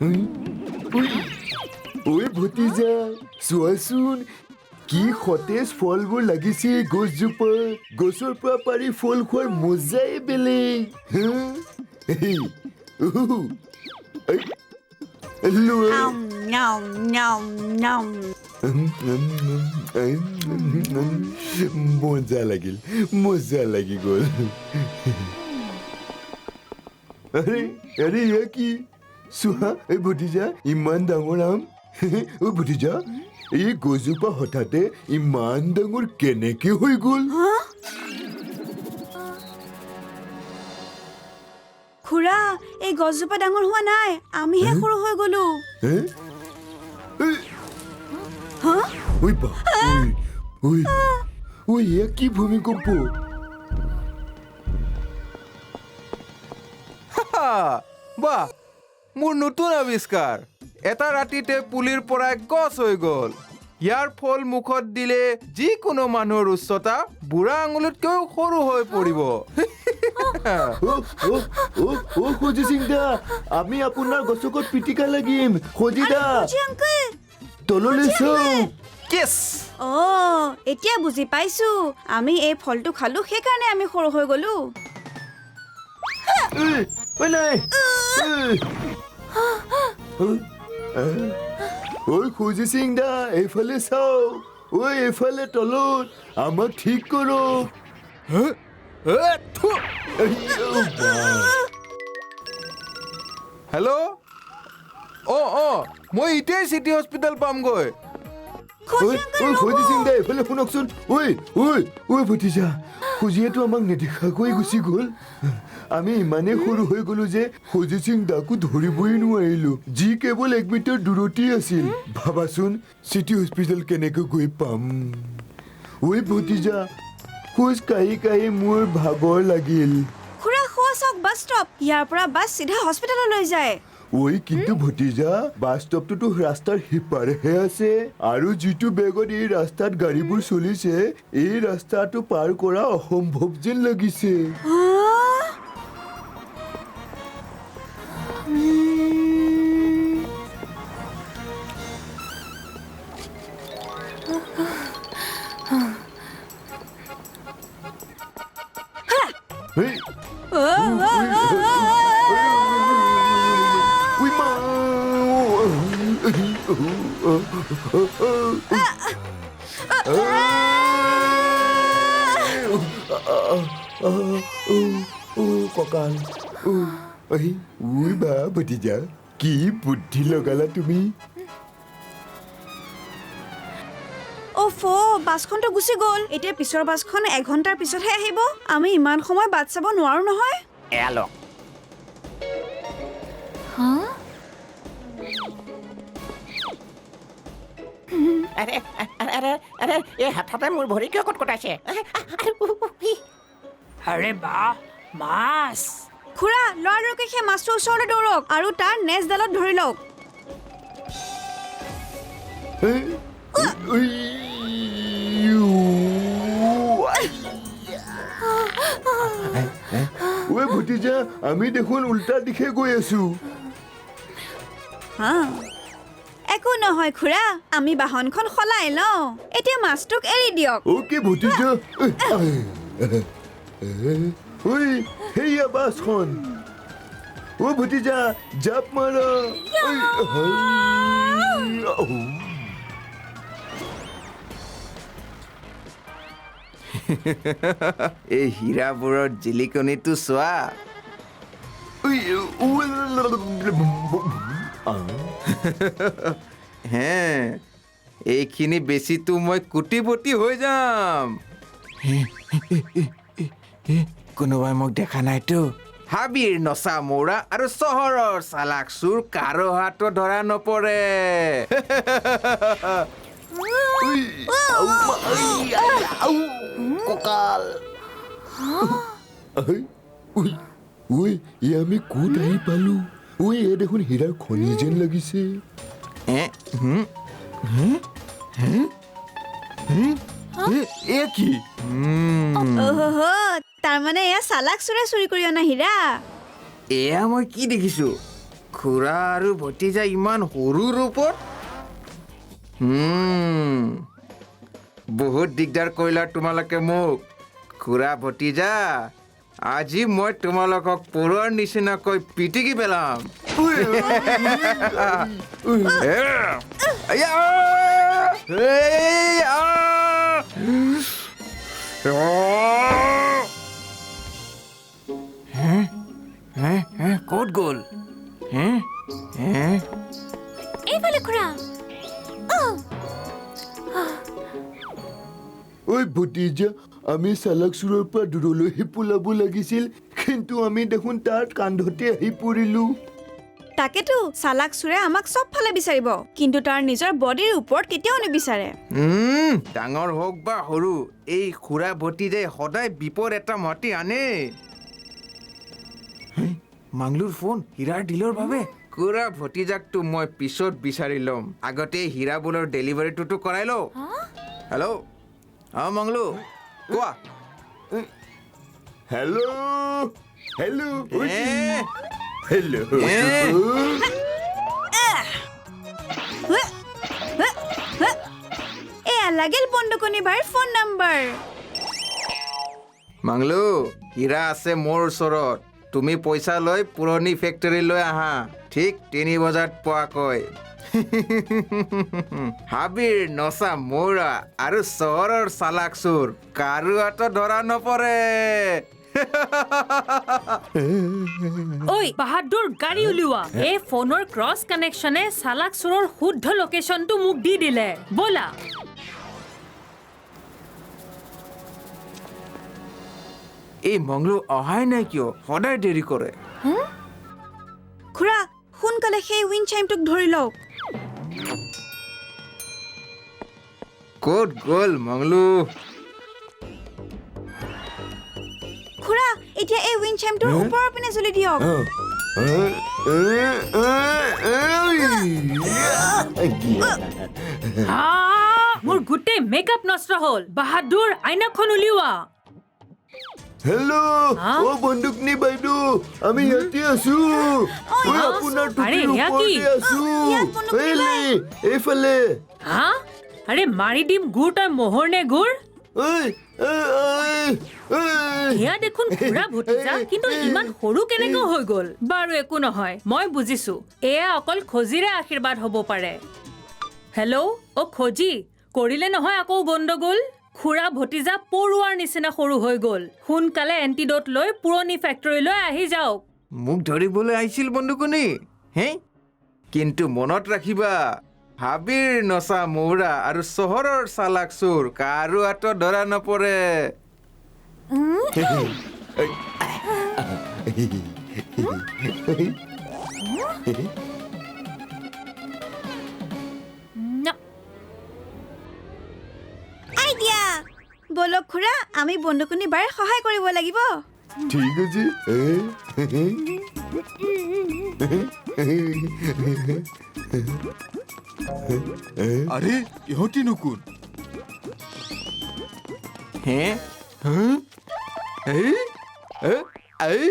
ঐ ভতিজা চোৱাচোন কি সতেজ ফলবোৰ লাগিছে গছজোপা গছৰ পৰা পাৰি ফল খোৱাৰ মজাই বেলেগ মজা লাগি গ'ল আৰে এয়া কি চোৱা এই ভতিজা ইমান ডাঙৰ আম অ ভতিজা এই গছজোপা হঠাতে ইমান ডাঙৰ কেনেকে হৈ গ'ল খুৰা এই গছজোপা ডাঙৰ হোৱা নাই আমিহে সৰু হৈ গলো এয়া কি ভূমিকম্প বাহ মোৰ নতুন আৱিষ্কাৰ এটা ৰাতিতে পুলিৰ পৰা গছ হৈ গ'ল ইয়াৰ ফল মুখত দিলে যিকোনো মানুহৰ উচ্চতা বুঢ়া আঙুলিতকৈও সৰু হৈ পৰিব সজি সিং দা আমি আপোনাৰ গছকত পিটিকা লাগিম সজি দা তললৈ চাওক কেছ এতিয়া বুজি পাইছো আমি এই ফলটো খালো সেইকাৰণে আমি সৰু হৈ গলো ঐ সজি সিং দা এইফালে চাওক ঐ এইফালে তলত আমাক ঠিক কৰক হেল্ল' মই এতিয়াই চিটি হস্পিটেল পামগৈ সজি সিং দা এইফালে শুনকচোন ঐ ভতিজা সজিয়েতো আমাক নেদেখাকৈ গুচি গ'ল আমি ইমানেই সৰু হৈ গলো যে সজি সিং দাকো ধৰিবই নোৱাৰিলো যি কেৱল 1 মিটাৰ দূৰতেই আছিল ভাবাচোন চিটি হস্পিটেল কেনেকৈ গৈ পাম ঐ ভতিজা খোজ কাঢ়ি কাঢ়ি মোৰ ভাগৰ লাগিল খুৰা খোৱা চাওক বাছ ষ্টপ ইয়াৰ পৰা বাছ চিধা হস্পিটেললৈ যায় ঐ কিন্তু ভতিজা বাছ ষ্টপটোতো ৰাস্তাৰ সিপাৰেহে আছে আৰু যিটো বেগত এই ৰাস্তাত গাড়ীবোৰ চলিছে এই ৰাস্তাটো পাৰ কৰা অসম্ভৱ যেন লাগিছে কঁকাল বা ভতিজা কি বুদ্ধি লগালা তুমি বাছখনটো গুচি গ'ল এতিয়া পিছৰ বাছখন 1 ঘণ্টাৰ পিছতহে আহিব আমি ইমান সময় বাট চাব নোৱাৰো নহয় হঠাতে মোৰ ভৰি কিয় কটকটাইছে আৰে বাহ মাছ খুৰা লৰালৰিকৈ সেই মাছটোৰ ওচৰলৈ দৌৰক আৰু তাৰ নেজডালত ধৰি লওক ভতিজা আমি দেখোন উল্টা দিশে গৈ আছো একো নহয় খুৰা আমি বাহনখন সলাই লওঁ এতিয়া মাছটোক এৰি দিয়ক অ'কে ভতিজা সেইয়া বাছখন ভতিজা জাপ মাৰা এই হীৰাবোৰৰ জিলিকনিটো চোৱা হে এইখিনি বেছিতো মই কোটিপতি হৈ যাম কোনোবাই মোক দেখা নাইতো হাবিৰ নচা মৌৰা আৰু চহৰৰ চালাক চোৰ কাৰো হাতত ধৰা নপৰে কঁকাল আমি ক'ত আহি পালো এয়া দেখোন হীৰাৰ খনি যেন লাগিছে কি তাৰমানে এয়া চালাক চোৰে চুৰি কৰি অনা হীৰা এয়া মই কি দেখিছো খুৰা আৰু ভতিজা ইমান সৰু ৰূপত বহুত দিগদাৰ কৰিলা তোমালোকে মোক খুৰা ভতিজা আজি মই তোমালোকক পৰুৱাৰ নিচিনাকৈ পিটিকি পেলাম ক'ত গ'ল এইফালে খুৰা ঐ ভতিজা আমি চালাকচোৰৰ পৰা দূৰলৈহে পলাব লাগিছিল কিন্তু আমি দেখোন তাৰ কান্ধতে আহি পৰিলো তাকেতো চালাক চোৰে আমাক চব ফালে বিচাৰিব কিন্তু তাৰ নিজৰ বডিৰ ওপৰত কেতিয়াও নিবিচাৰে ডাঙৰ হওক বা সৰু এই খুৰা ভতিজাই সদায় বিপদ এটা মাতি আনে মাংলুৰ ফোন হীৰাৰ ডিলৰ বাবে খুৰা ভতিজাকটো মই পিছত বিচাৰি ল'ম আগতে হীৰা বোলৰ ডেলিভাৰীটোতো কৰাই লওঁ হেল্ল' মাংলু কোৱা হেল্ল' হেল্ল' হেল্ল' এয়া লাগিল বন্দুকনিবাৰ ফোন নম্বৰ মাংলু হীৰা আছে মোৰ ওচৰত তুমি পইচা লৈ পুৰণি ফেক্টৰীলৈ আহা ঠিক 3 বজাত পোৱাকৈ হাবিৰ নচা মৌৰা আৰু চহৰৰ চালাক চোৰ কাৰো হাতত ধৰা নপৰে ঐ বাহাদুৰ গাড়ী উলিওৱা এই ফোনৰ ক্ৰছ কানেকশ্যনে চালাক চোৰৰ শুদ্ধ লোকেশ্যনটো মোক দি দিলে ব'লা এই মংলু অহাই নাই কিয় সদায় দেৰি কৰে খুৰা সোনকালে সেই উইণ্ড চাইমটোক ধৰি লওক ক'ত গ'ল মংলু খুৰা এতিয়া এই উইণ্ড চাইমটোৰ ওপৰৰ পিনে জ্বলি দিয়ক মোৰ গোটেই মেকআপ নষ্ট হ'ল বাহাদুৰ আইনাখন উলিওৱা হেল্ল' অ বন্দুকনি বাইদেউ আমি ইয়াতে আছো আপোনাৰ আৰে, টুপিৰ এয়া কি? ওপৰতে আছো এইফালে হা আৰে মাৰি দিম গুৰ তই মোহৰ নে গুৰ সেয়া দেখোন খুৰা ভতিজা কিন্তু ইমান সৰু কেনেকৈ হৈ গ'ল বাৰু একো নহয় মই বুজিছো এয়া অকল খজিৰে আশীৰ্বাদ হ'ব পাৰে হেল্ল' অ খজি কৰিলে নহয় আকৌ গণ্ডগোল খুৰা ভতিজা পৰুৱাৰ নিচিনা সৰু হৈ গ'ল সোনকালে এণ্টিড'ট লৈ পুৰণি ফেক্টৰীলৈ আহি যাওক মোক ধৰিবলৈ আহিছিল বন্দুকনি হে কিন্তু মনত ৰাখিবা হাবিৰ নচা মৌৰা আৰু চহৰৰ চালাক চোৰ কাৰো হাতত ধৰা নপৰে আইডিয়া বলক খুৰা আমি বন্দুকনিবাৰ সহায় কৰিব লাগিব ঠিক আছে আৰে ইহঁতিনো কোন হে এই এই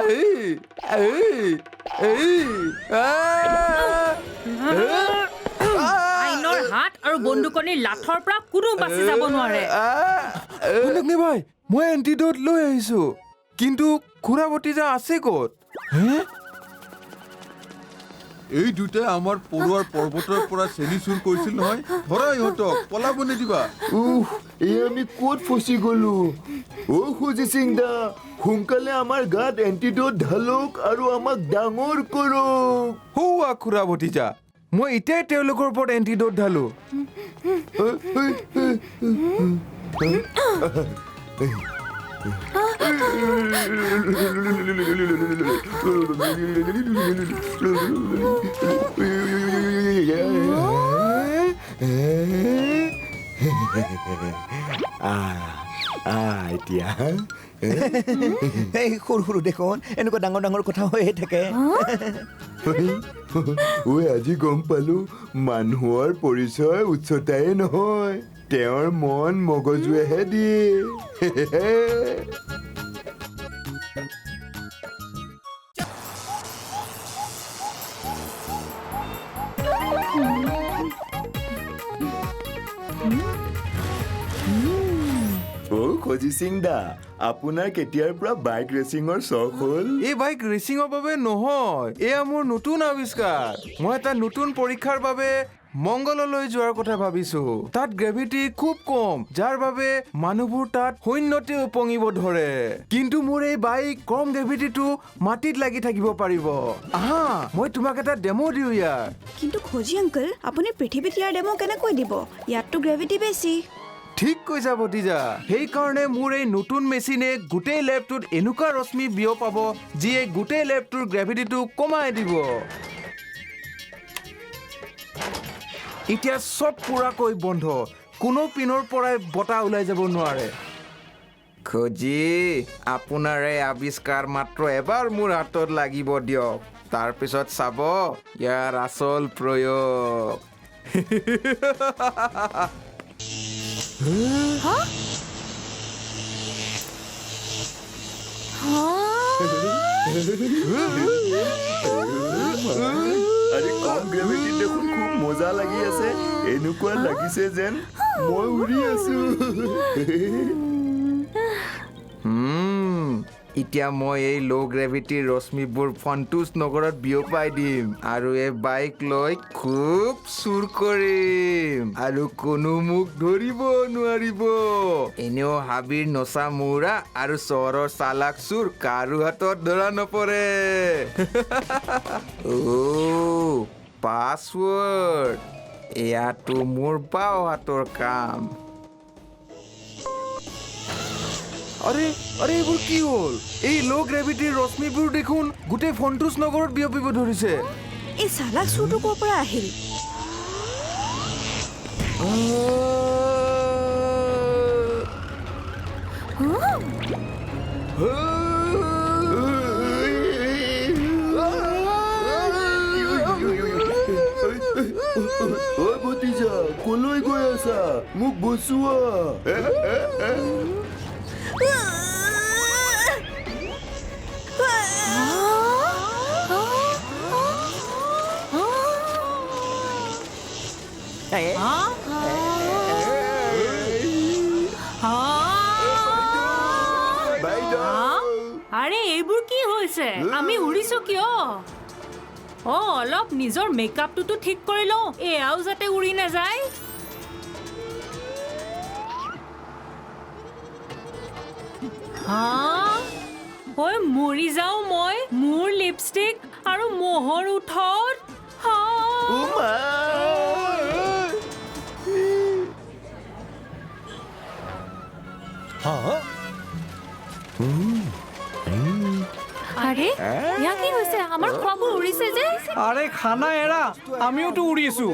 এই এই আইনৰ হাত আৰু বন্দুকনিৰ লাঠৰ পৰা কোনো বাচি যাব নোৱাৰে বন্দুকনি ভাই মই এণ্টিড'ট লৈ আহিছো কিন্তু খুৰা ভতিজা আছে ক'ত হে এই দুটাই আমাৰ পৰুৱাৰ পৰ্বতৰ পৰা চেনি চুৰ কৰিছিল নহয় ধৰা ইহঁতক পলাব নিদিবা এই আমি ক'ত ফচি গলো খুজি সিং দা সোনকালে আমাৰ গাত এণ্টিড'ট ঢালক আৰু আমাক ডাঙৰ কৰক হৌৱা খুৰা ভতিজা মই এতিয়াই তেওঁলোকৰ ওপৰত এণ্টিড'ট ঢালো এতিয়া এই সৰু সৰু দেখোন এনেকুৱা ডাঙৰ ডাঙৰ কথা হৈয়ে থাকে আজি গম পালো মানুহৰ পৰিচয় উচ্চতাই নহয় তেওঁৰ মন মগজুৱেহে দিয়ে খজি সিং দা আপোনাৰ কেতিয়াৰ পৰা বাইক ৰেচিঙৰ চখ হ'ল এই বাইক ৰেচিঙৰ বাবে নহয়, এয়া মোৰ নতুন আৱিষ্কাৰ। মই এটা নতুন পৰীক্ষাৰ বাবে মংগললৈ যোৱাৰ কথা ভাবিছো। তাত গ্ৰেভিটি খুব কম, যাৰ বাবে মানুহবোৰ তাত শূন্যতে উপঙিব ধৰে। কিন্তু মোৰ এই বাইক কম গ্ৰেভিটিটো মাটিত লাগি থাকিব পাৰিব। আহা, মই তোমাক এটা ডেমো দিওঁ ইয়াৰ। কিন্তু খজি আংকল, আপুনি পৃথিৱীত ইয়াৰ ডেমো কেনেকৈ দিব? ইয়াততো গ্ৰেভিটি বেছি। ঠিক কৈছা ভতিজা। সেইকাৰণে মোৰ এই নতুন মেচিনে গোটেই লেবটোত এনেকুৱা ৰশ্মি বিয়পাব যিয়ে গোটেই লেবটোৰ গ্ৰেভিটিটো কমাই দিব। এতিয়া চব পুৰাকৈ বন্ধ, কোনো পিনৰ পৰাই বতাহ ওলাই যাব নোৱাৰে। খজি, আপোনাৰ এই আৱিষ্কাৰ মাত্ৰ এবাৰ মোৰ হাতত লাগিব দিয়ক, তাৰপিছত চাব ইয়াৰ আচল প্ৰয়োগ। আৰে কম গ্ৰেভিটিত দেখোন খুব মজা লাগি আছে। এনেকুৱা লাগিছে যেন মই উৰি আছো। এতিয়া মই এই ল' গ্ৰেভিটিৰ ৰশ্মিবোৰ ফণ্টুছ নগৰত বিয়পাই দিম আৰু এই বাইক লৈ খুব চুৰ কৰিম আৰু কোনো মোক ধৰিব নোৱাৰিব। এনেও হাবিৰ নচা মৌৰা আৰু চহৰৰ চালাক চুৰ কাৰো হাতত ধৰা নপৰে। পাছৱৰ্ড, এয়াতো মোৰ বাওঁ হাতৰ কাম। আৰে আৰে এইবোৰ কি হ'ল? এই ল' গ্ৰেভিটিৰ ৰশ্মিবোৰ দেখোন গোটেই ফণ্টুছ নগৰত বিয়পিব ধৰিছে। এই চালাক চুৰটো ক'ৰ পৰা আহিল? অ ভতিজা, কলৈ গৈ আছা? মোক বচোৱা। আৰে এইবোৰ কি হৈছে? আমি উৰিছো কিয়? অলপ নিজৰ মেকআপটোতো ঠিক কৰি লওঁ, এয়াও যাতে উৰি নাযায়। মৰি যাওঁ মই, মোৰ লিপষ্টিক আৰু মহৰ ওঠত। আৰে ইয়াৰ কি হৈছে? আমাৰ খোৱাবোৰ উৰিছে যে। আৰে খানা এৰা, আমিওতো উৰিছো।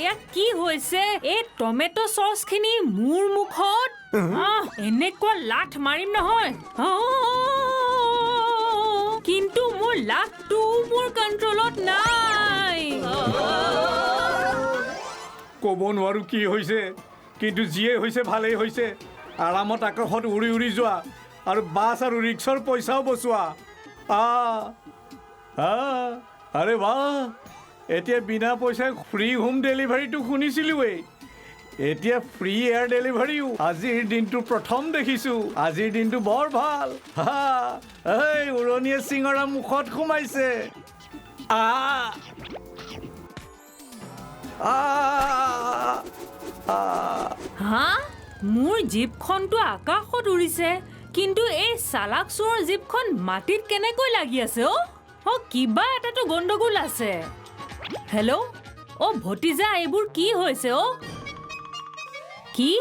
এয়া কি হৈছে? এই টমেটো চচখিনি মোৰ মুখত। এনেকুৱা লাঠ মাৰিম নহয়। কিন্তু মোৰ লাঠটো মোৰ কণ্ট্ৰলত নাই। ক'ব নোৱাৰো কি হৈছে, কিন্তু যিয়ে হৈছে ভালেই হৈছে। আৰামত আকাশত উৰি উৰি যোৱা আৰু বাছ আৰু ৰিক্সাৰ পইচাও বচোৱা। আৰে বাহ, এতিয়া বিনা পইচাই ফ্ৰী হোম ডেলিভাৰীটো শুনিছিলোৱেই, এতিয়া ফ্ৰী এয়াৰ ডেলিভাৰীও আজিৰ দিনটো প্ৰথম দেখিছোঁ। আজিৰ দিনটো বৰ ভাল। এই উৰণীয়া চিঙৰা মুখত সোমাইছে। মোৰ জীপখনটো আকাশত উৰিছে, কিন্তু এই চালাক চোৰৰ জীপখন মাটিত কেনেকৈ লাগি আছে? কিবা এটাতো গণ্ডগোল আছে। হেল্ল', ভতিজা, এইবোৰ কি হৈছে? কি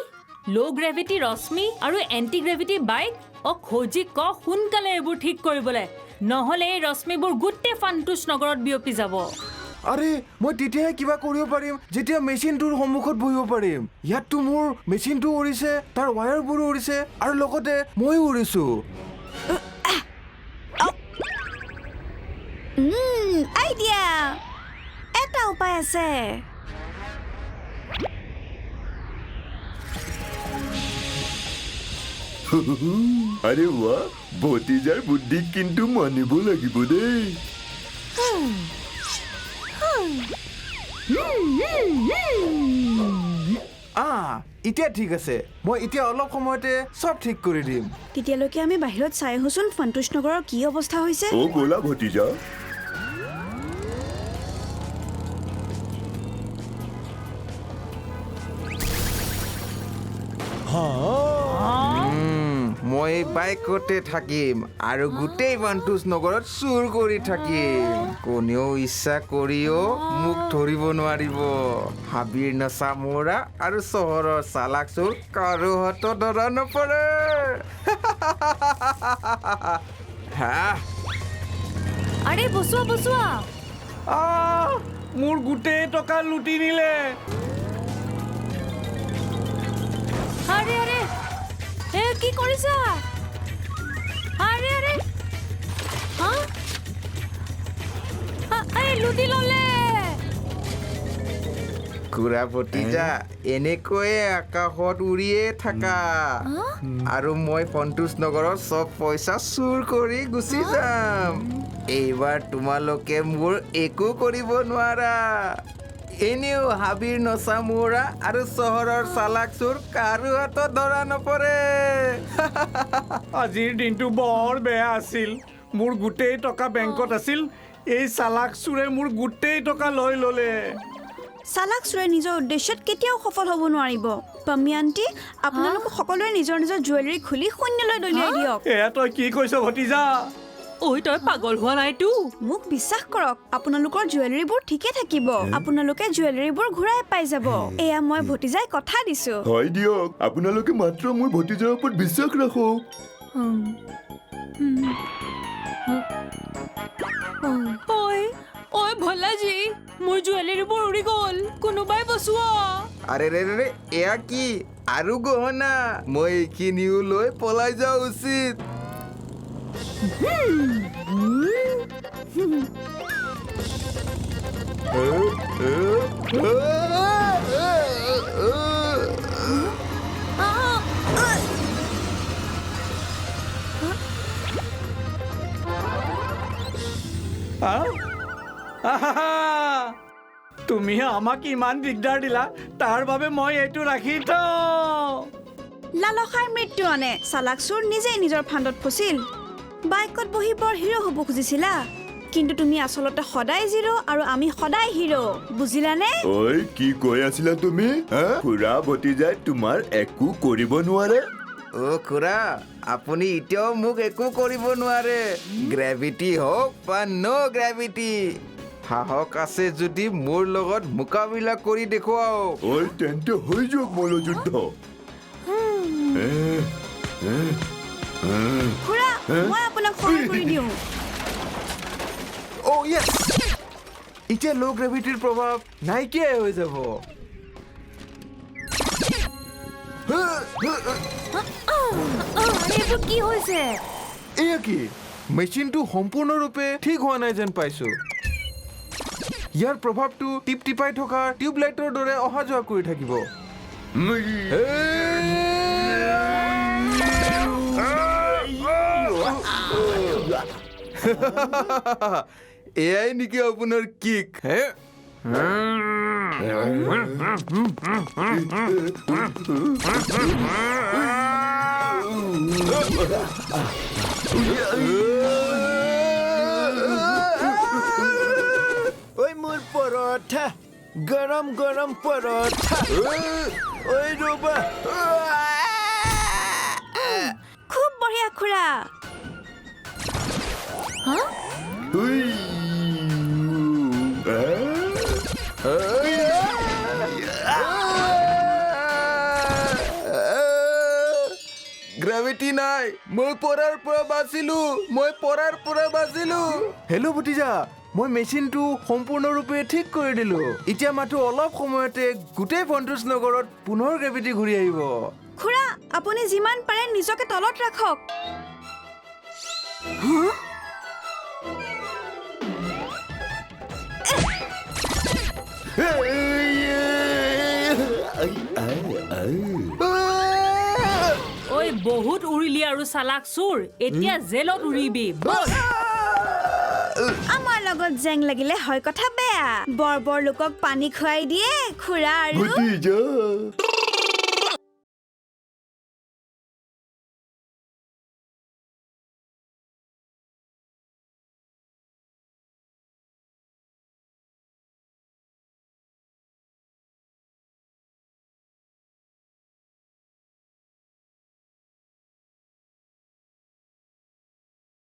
ল' গ্ৰেভিটি ৰশ্মি আৰু এণ্টি গ্ৰেভিটি বাইক? খজি ক সোনকালে এইবোৰ ঠিক কৰিবলৈ, নহ'লে এই ৰশ্মিবোৰ গোটেই ফণ্টুছ নগৰত বিয়পি যাব। আৰে মই তেতিয়াহে কিবা কৰিব পাৰিম যেতিয়া মেচিনটোৰ সন্মুখত বহিব পাৰিম। ইয়াততো মোৰ মেচিনটো উৰিছে, তাৰ ৱায়াৰবোৰো উৰিছে আৰু লগতে ময়ো উৰিছো। আইডিয়া! এটা উপায় আছে। আরে বাহ, ভতিজার বুদ্ধি কিন্তু মানিব লাগিব দেই। এতিয়া ঠিক আছে মই এতিয়া অলপ সময়তে চব ঠিক কৰি দিম তেতিয়ালৈকে আমি বাহিৰত চাই আহোচোন সন্তোষ নগৰৰ কি অৱস্থা হৈছে অ ব'লা ভতিজা মই বাইকতে থাকিম আৰু গোটেই সন্তোষ নগৰত চুৰ কৰি থাকিম কোনেও ইচ্ছা কৰিও মোক ধৰিব নোৱাৰিব হাবিৰ নচা মৌৰা আৰু চহৰৰ চালাক চোৰ কাৰো হাতত ধৰা নপৰে আৰে বচোৱা বচোৱা মোৰ গোটেই টকা লুটি নিলে আৰে আৰে এ কি কৰিছা আৰে আৰে হা এই লুটি ললে খুৰা ভতিজা এনেকৈয়ে আকাশত উৰিয়ে থাকা আৰু মই সন্তোষ নগৰৰ চব পইচা চুৰ কৰি গুচি যাম এইবাৰ তোমালোকে মোৰ একো কৰিব নোৱাৰা এনেও হাবিৰ নচা মৌৰা আৰু চহৰৰ চালাক চোৰ কাৰো হাতত ধৰা নপৰে আজিৰ দিনটো বৰ বেয়া আছিল মোৰ গোটেই টকা বেংকত আছিল এই চালাক চোৰে মোৰ গোটেই টকা লৈ ল'লে চালাক চোৰে নিজৰ উদ্দেশ্যত কেতিয়াও সফল হ'ব নোৱাৰিব পাম্মি আণ্টি আপোনালোক সকলোৱে নিজৰ নিজৰ জুৱেলাৰী খুলি শূন্যলৈ দলিয়াই দিয়ক এয়া তই কি কৈছ ভতিজা ঐ তই পাগল হোৱা নাইতো মোক বিশ্বাস কৰক আপোনালোকৰ জুৱেলাৰীবোৰ ঠিকে থাকিব আপোনালোকে জুৱেলাৰীবোৰ ঘূৰাই পাই যাব এয়া মই ভতিজাই কথা দিছো হয় দিয়ক আপোনালোকে মাত্ৰ মোৰ ভতিজাৰ ওপৰত বিশ্বাস ৰাখক ঐ ভলাজী মোৰ জুৱেলাৰীবোৰ উৰি গ'ল কোনোবাই বচোৱা আৰে ৰে ৰে এয়া কি আৰু গহনা মই এইখিনিও লৈ পলাই যোৱা উচিত তুমি আমাক ইমান দিগদাৰ দিলা তাৰ বাবে মই এইটো ৰাখি থওঁ লালসাৰ মৃত্যু আনে চালাক চোৰ নিজেই নিজৰ ফাণ্ডত ফচিল বাইকত বহি বৰ হিৰো হ'ব খুজিছিলা কিন্তু তুমি আচলতে সদায় জিৰো আৰু আমি সদায় হিৰো বুজিলানে ঐ কি কৈ আছিলা তুমি খুৰা ভতিজাই তোমাৰ একো কৰিব নোৱাৰে খুৰা আপুনি এতিয়াও মোক একো কৰিব নোৱাৰে গ্ৰেভিটি হওক বা ন' গ্ৰেভিটি সাহস আছে যদি মোৰ লগত মোকাবিলা কৰি দেখুৱাওক ঐ তেন্তে হৈ যাওক মল্লযুদ্ধ খুৰা মই আপোনাক সহায় কৰি দিওঁ অ' য়েছ এতিয়া ল' গ্ৰেভিটিৰ প্ৰভাৱ নাইকিয়াই হৈ যাব এইবোৰ কি হৈছে এয়া কি মেচিনটো সম্পূৰ্ণৰূপে ঠিক হোৱা নাই যেন পাইছো ইয়াৰ প্ৰভাৱটো টিপ টিপাই থকা টিউবলাইটৰ দৰে অহা যোৱা কৰি থাকিব এয়াই নেকি আপোনাৰ কিক হে ঐ মোৰ পৰঠা গৰম গৰম পৰঠা ঐ ৰবা খুব বঢ়িয়া খুৰা গ্ৰেভিটি নাই মই পৰাৰ পৰা বাচিলো হেল্ল' ভতিজা মই মেচিনটো সম্পূৰ্ণৰূপে ঠিক কৰি দিলো এতিয়া মাথো অলপ সময়তে গোটেই সন্তোষ নগৰত পুনৰ গ্ৰেভিটি ঘূৰি আহিব খুৰা আপুনি যিমান পাৰে নিজকে তলত ৰাখক ঐ বহুত উৰিলি আৰু চালাক চোৰ এতিয়া জেলত উৰিবি বল আমাৰ লগত জেং লাগিলে হয় কথা বেয়া বৰ বৰ লোকক পানী খুৱাই দিয়ে খুৰা আৰু ভতিজা